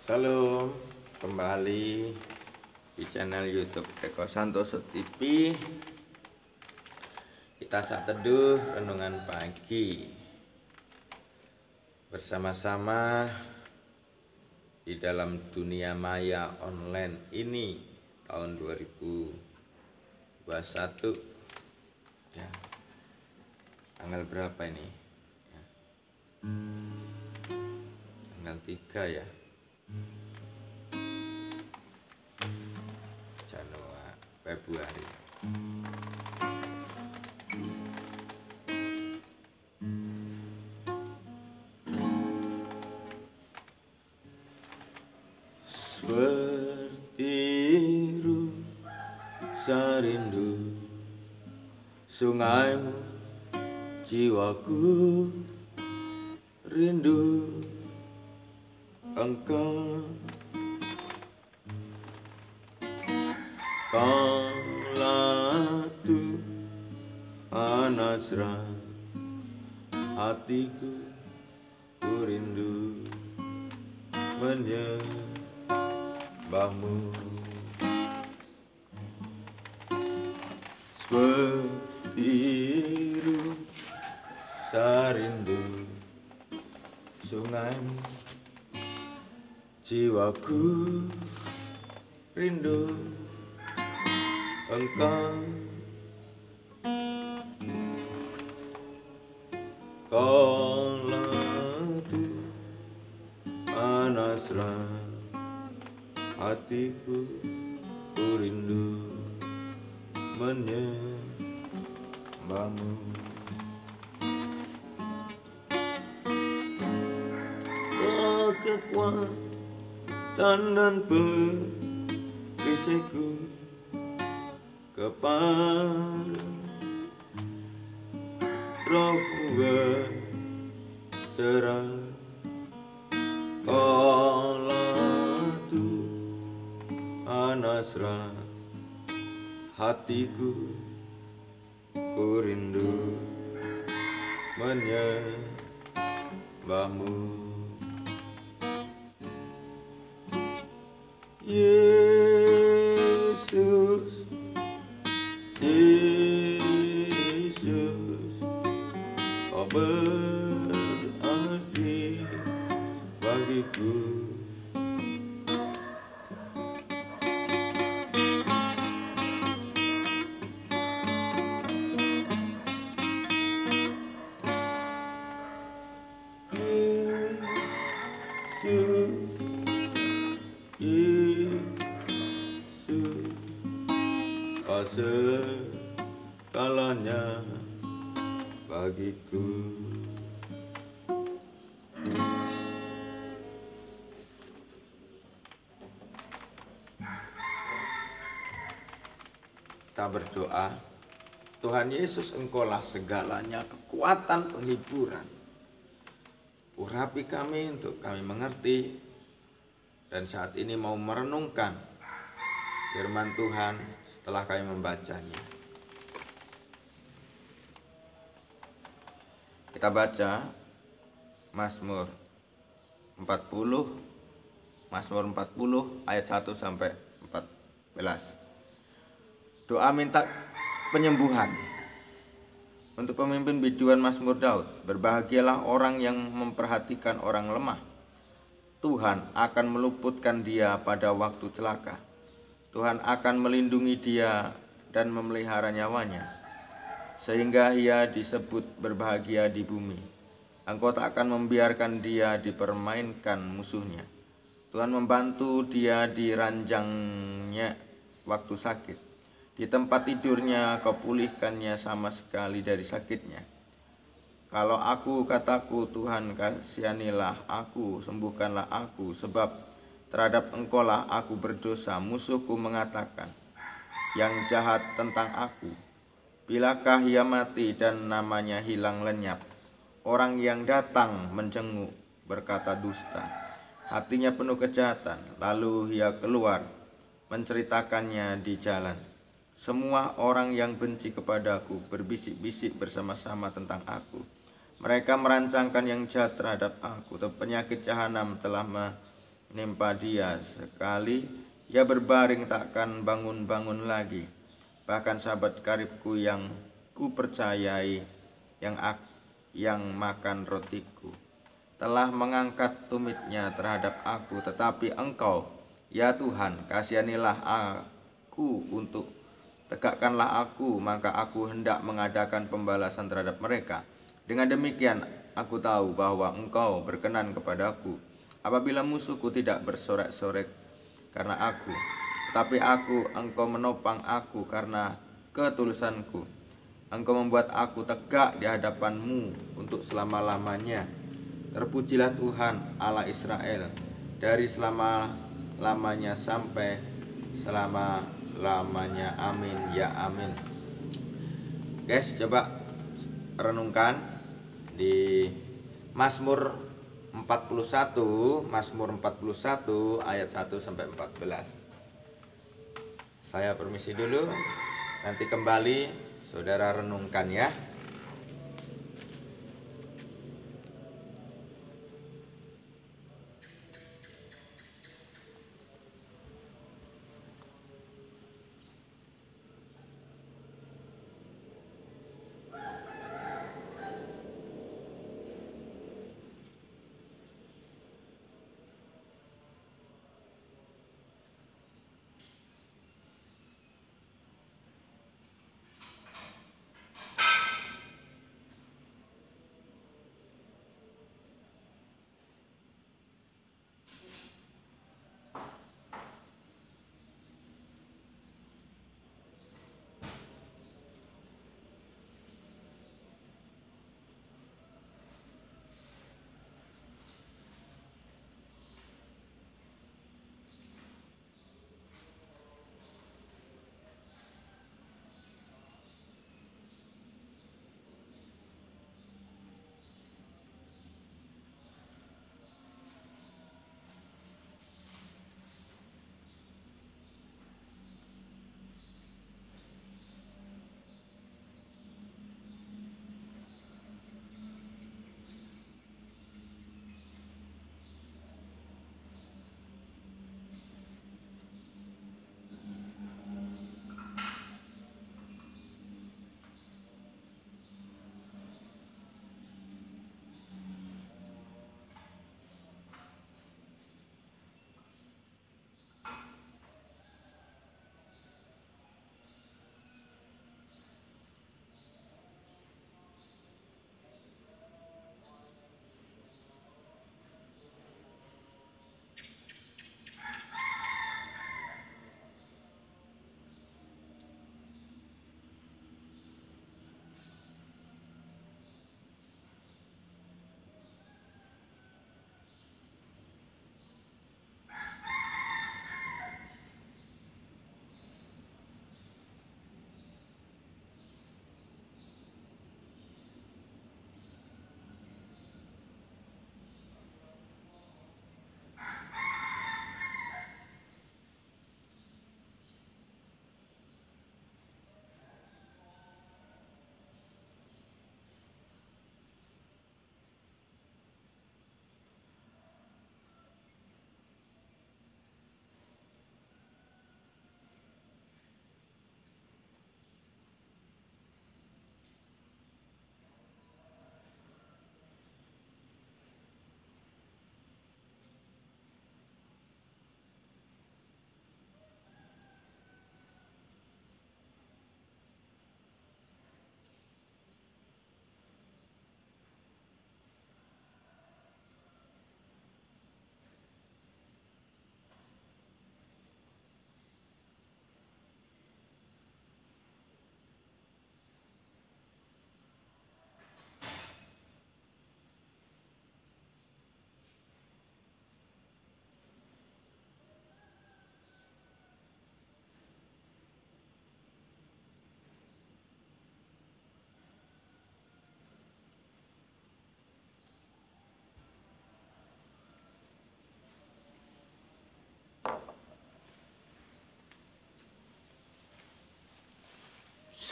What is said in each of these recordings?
Salam kembali di channel YouTube Eko Santoso TV. Kita saat teduh renungan pagi bersama-sama di dalam dunia maya online ini tahun 2021 ya. Tanggal berapa ini ya. Tanggal 3 ya Januari Februari. Seperti rusa rindu sungaimu, jiwaku rindu engkau. Kala panasra hatiku, ku rindu menyembahmu. Seperti rusa rindu sungaimu, jiwaku rindu engkau. Kala panasra hatiku, ku rindu menyembahmu. Kekuatan dan perisaiku kepada Rohmu berserah. Kala panasra hatiku, ku rindu menyembahmu. Yesus, Yesus, kau berarti bagiku. Yesus, kau segalanya bagiku. Kita berdoa. Tuhan Yesus, Engkaulah segalanya, kekuatan, penghiburan. Urapi kami untuk kami mengerti, dan saat ini mau merenungkan firman Tuhan setelah kami membacanya. Kita baca Mazmur 40 ayat 1 sampai 14. Doa minta penyembuhan. Untuk pemimpin biduan Mazmur Daud, berbahagialah orang yang memperhatikan orang lemah. Tuhan akan meluputkan dia pada waktu celaka. Tuhan akan melindungi dia dan memelihara nyawanya, sehingga ia disebut berbahagia di bumi. Engkau tak akan membiarkan dia dipermainkan musuhnya. Tuhan membantu dia di ranjangnya waktu sakit. Di tempat tidurnya kau pulihkannya sama sekali dari sakitnya. Kalau aku kataku, Tuhan kasihanilah aku, sembuhkanlah aku, sebab terhadap Engkaulah aku berdosa. Musuhku mengatakan yang jahat tentang aku. Bilakah ia mati dan namanya hilang lenyap? Orang yang datang menjenguk berkata dusta, hatinya penuh kejahatan, lalu ia keluar menceritakannya di jalan. Semua orang yang benci kepadaku berbisik-bisik bersama-sama tentang aku. Mereka merancangkan yang jahat terhadap aku. Penyakit jahanam telah menimpa dia. Sekali ia berbaring takkan bangun-bangun lagi. Bahkan sahabat karibku yang ku percayai, yang makan rotiku, telah mengangkat tumitnya terhadap aku. Tetapi Engkau, ya Tuhan, kasihanilah aku, tegakkanlah aku, maka aku hendak mengadakan pembalasan terhadap mereka. Dengan demikian aku tahu bahwa Engkau berkenan kepadaku, apabila musuhku tidak bersorak-sorai karena aku. Tetapi Engkau menopang aku karena ketulusanku. Engkau membuat aku tegak di hadapan-Mu untuk selama-lamanya. Terpujilah Tuhan Allah Israel dari selama-lamanya sampai selama-lamanya. Amin ya amin. Guys, coba renungkan di Mazmur 41 ayat 1 sampai 14. Saya permisi dulu, nanti kembali saudara renungkan ya.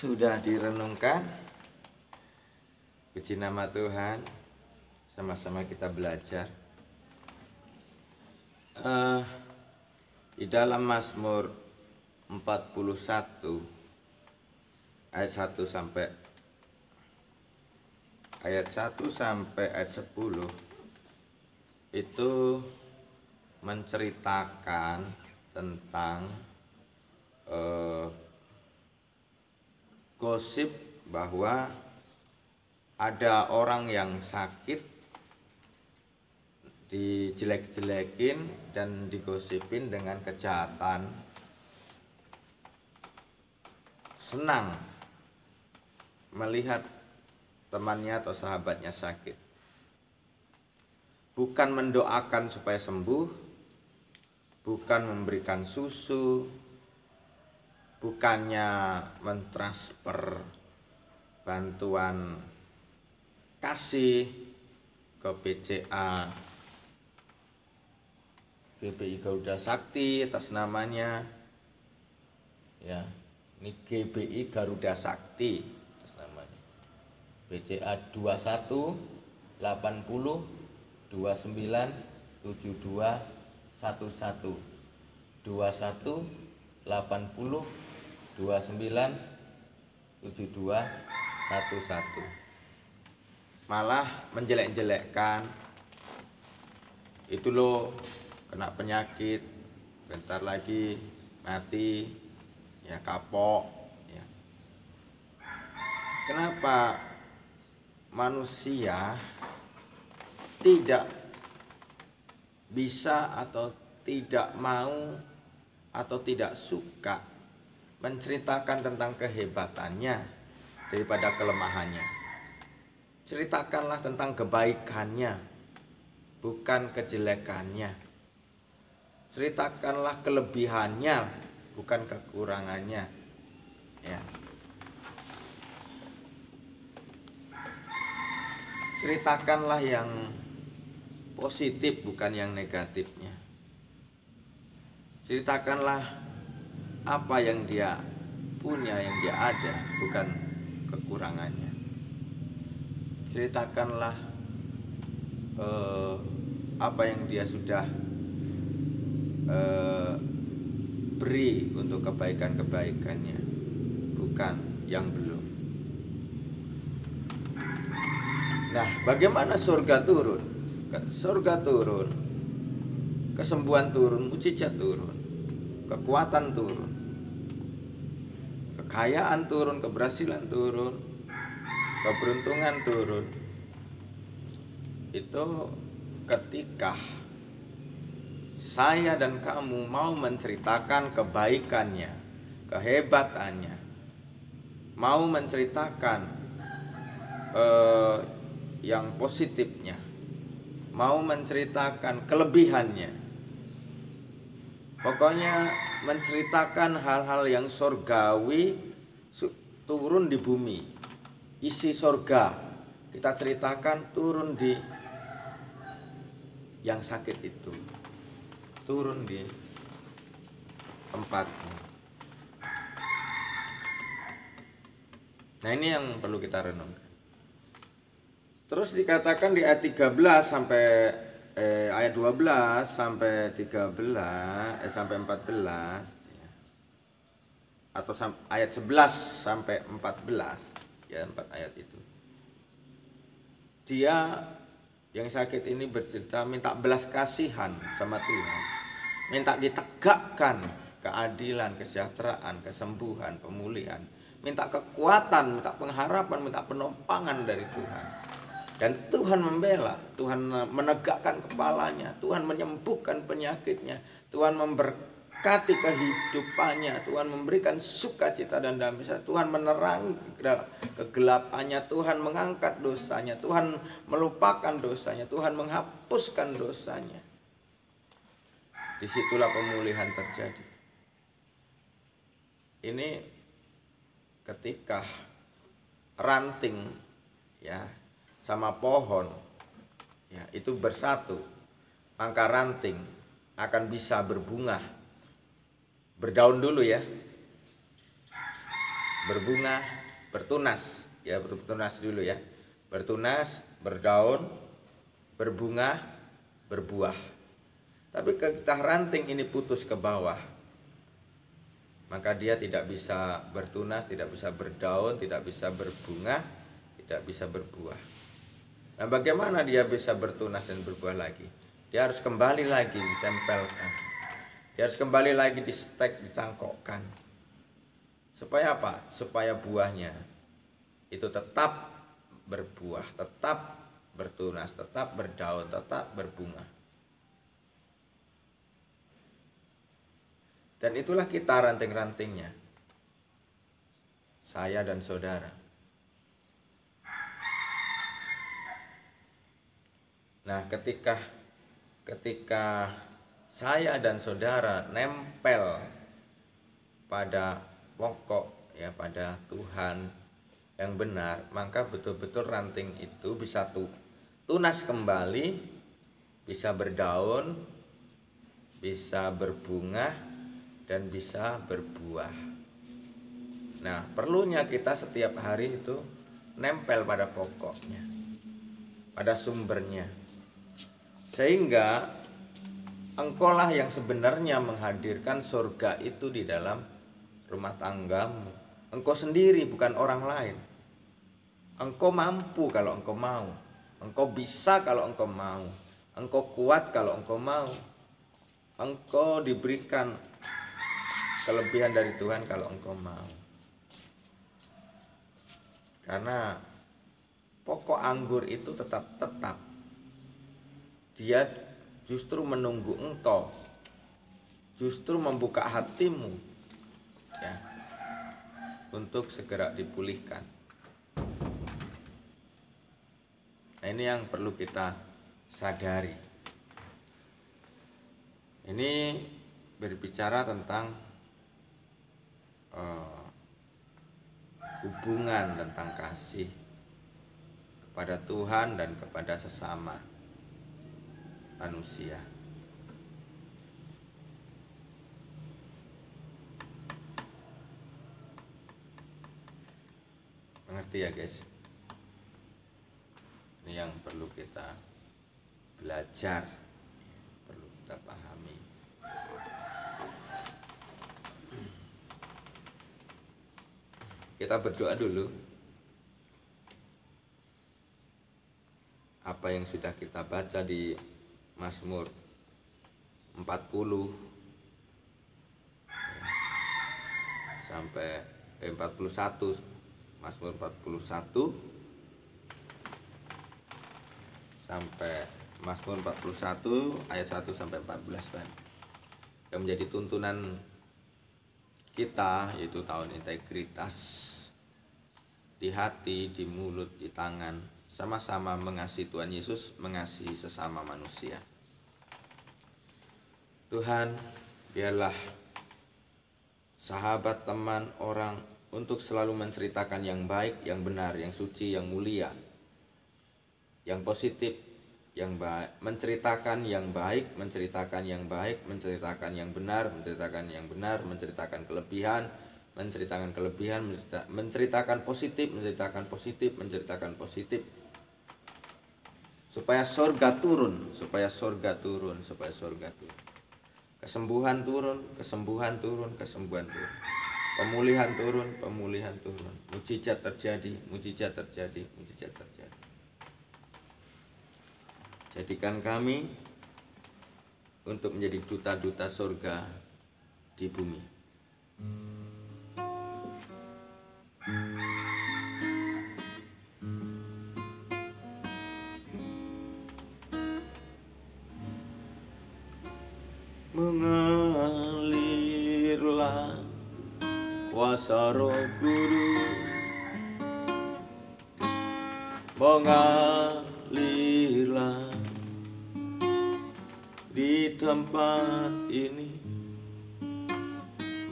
Sudah direnungkan? Puji nama Tuhan. Sama-sama kita belajar. Eh, di dalam Mazmur 41 ayat 1 sampai ayat 10 itu menceritakan tentang gosip bahwa ada orang yang sakit, dijelek-jelekin dan digosipin dengan kejahatan, senang melihat temannya atau sahabatnya sakit, bukan mendoakan supaya sembuh, bukan memberikan susu, bukannya mentransfer bantuan kasih ke BCA GBI Garuda Sakti atas namanya, ya ini GBI Garuda Sakti atas namanya, BCA 21 80 29 72 11 21 80 29 72 11. Malah menjelek-jelekkan, itu loh kena penyakit, bentar lagi mati, ya kapok, ya. Kenapa manusia tidak bisa atau tidak mau atau tidak suka menceritakan tentang kehebatannya daripada kelemahannya? Ceritakanlah tentang kebaikannya, bukan kejelekannya. Ceritakanlah kelebihannya, bukan kekurangannya, ya. Ceritakanlah yang positif, bukan yang negatifnya. Ceritakanlah apa yang dia punya, yang dia ada, bukan kekurangannya. Ceritakanlah apa yang dia sudah beri untuk kebaikan-kebaikannya, bukan yang belum. Nah, bagaimana surga turun? Surga turun, kesembuhan turun, mujizat turun, kekuatan turun, kekayaan turun, keberhasilan turun, keberuntungan turun. Itu ketika saya dan kamu mau menceritakan kebaikannya, kehebatannya, mau menceritakan yang positifnya, mau menceritakan kelebihannya, pokoknya menceritakan hal-hal yang surgawi turun di bumi. Isi surga kita ceritakan turun di yang sakit itu, turun di tempatnya. Nah, ini yang perlu kita renungkan. Terus dikatakan di ayat 13 sampai ayat 12 sampai 13 sampai 14, ya. Atau ayat 11 sampai 14. Ya, 4 ayat itu. Dia yang sakit ini bercerita minta belas kasihan sama Tuhan, minta ditegakkan keadilan, kesejahteraan, kesembuhan, pemulihan, minta kekuatan, minta pengharapan, minta penoppangan dari Tuhan. Dan Tuhan membela, Tuhan menegakkan kepalanya, Tuhan menyembuhkan penyakitnya, Tuhan memberkati kehidupannya, Tuhan memberikan sukacita dan damai, Tuhan menerangi kegelapannya, Tuhan mengangkat dosanya, Tuhan melupakan dosanya, Tuhan menghapuskan dosanya. Disitulah pemulihan terjadi. Ini ketika ranting, ya, sama pohon, ya, itu bersatu, maka ranting akan bisa berbunga, berdaun dulu, ya, berbunga, bertunas, ya, bertunas dulu, ya, bertunas, berdaun, berbunga, berbuah. Tapi ketika ranting ini putus ke bawah, maka dia tidak bisa bertunas, tidak bisa berdaun, tidak bisa berbunga, tidak bisa berbuah. Nah, bagaimana dia bisa bertunas dan berbuah lagi? Dia harus kembali lagi ditempelkan. Dia harus kembali lagi di stek, dicangkokkan. Supaya apa? Supaya buahnya itu tetap berbuah, tetap bertunas, tetap berdaun, tetap berbunga. Dan itulah kita ranting-rantingnya, saya dan saudara. Nah, ketika saya dan saudara nempel pada pokok, ya, pada Tuhan yang benar, maka betul-betul ranting itu bisa tunas kembali, bisa berdaun, bisa berbunga, dan bisa berbuah. Nah, perlunya kita setiap hari itu nempel pada pokoknya, pada sumbernya, sehingga engkaulah yang sebenarnya menghadirkan surga itu di dalam rumah tanggamu. Engkau sendiri, bukan orang lain. Engkau mampu kalau engkau mau, engkau bisa kalau engkau mau, engkau kuat kalau engkau mau, engkau diberikan kelebihan dari Tuhan kalau engkau mau. Karena pokok anggur itu tetap dia justru menunggu engkau, justru membuka hatimu, ya, untuk segera dipulihkan. Nah, ini yang perlu kita sadari. Ini berbicara tentang hubungan, tentang kasih kepada Tuhan dan kepada sesama manusia. Mengerti ya guys? Ini yang perlu kita belajar, perlu kita pahami. Kita berdoa dulu. Apa yang sudah kita baca di Mazmur 40 sampai 41, Mazmur 41 sampai Mazmur 41 ayat 1 sampai 14 kan. Yang menjadi tuntunan kita yaitu tahun integritas di hati, di mulut, di tangan, sama-sama mengasihi Tuhan Yesus, mengasihi sesama manusia. Tuhan, biarlah sahabat, teman, orang untuk selalu menceritakan yang baik, yang benar, yang suci, yang mulia, yang positif, yang baik, menceritakan yang baik, menceritakan yang baik, menceritakan yang benar, menceritakan yang benar, menceritakan kelebihan, menceritakan positif, menceritakan positif, menceritakan positif, supaya surga turun, supaya surga turun, supaya surga turun, kesembuhan turun, kesembuhan turun, kesembuhan turun, pemulihan turun, pemulihan turun, mujizat terjadi, mujizat terjadi, mujizat terjadi. Jadikan kami untuk menjadi duta-duta surga di bumi. Mengalirlah kuasa Roh Kudus, mengalirlah di tempat ini,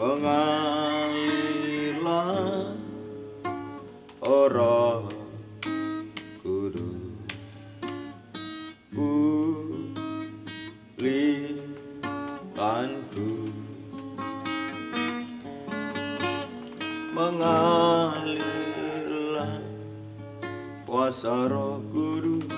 mengalirlah Roh Kudus, pulihkanku, mengalirlah kuasa Roh Kudus,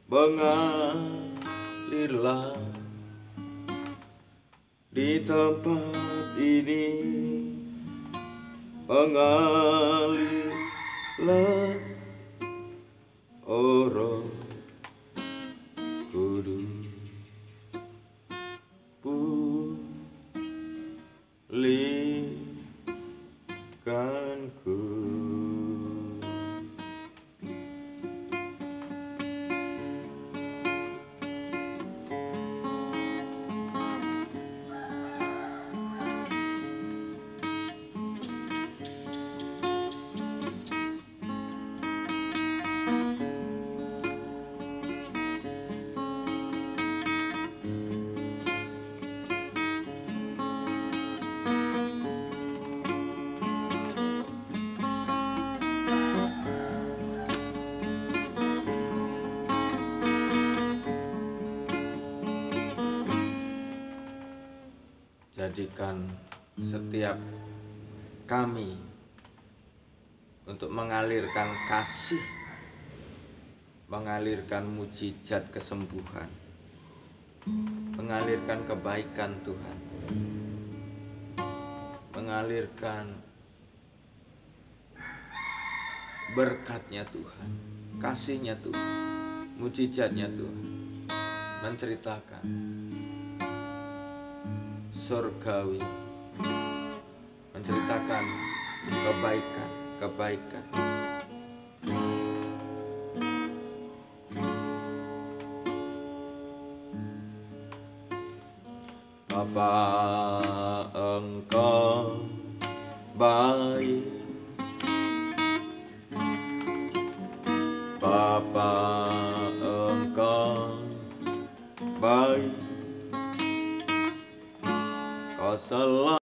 mengalirlah mengalirlah di tempat ini, mengalirlah oh Roh Kudus, pulihkanku. Jadikan setiap kami untuk mengalirkan kasih, mengalirkan mujizat kesembuhan, mengalirkan kebaikan Tuhan, mengalirkan berkatnya Tuhan, kasihnya Tuhan, mujizatnya Tuhan, menceritakan surgawi, menceritakan kebaikan. Bapa, Engkau baik, Bapa, Engkau baik, Kau selalu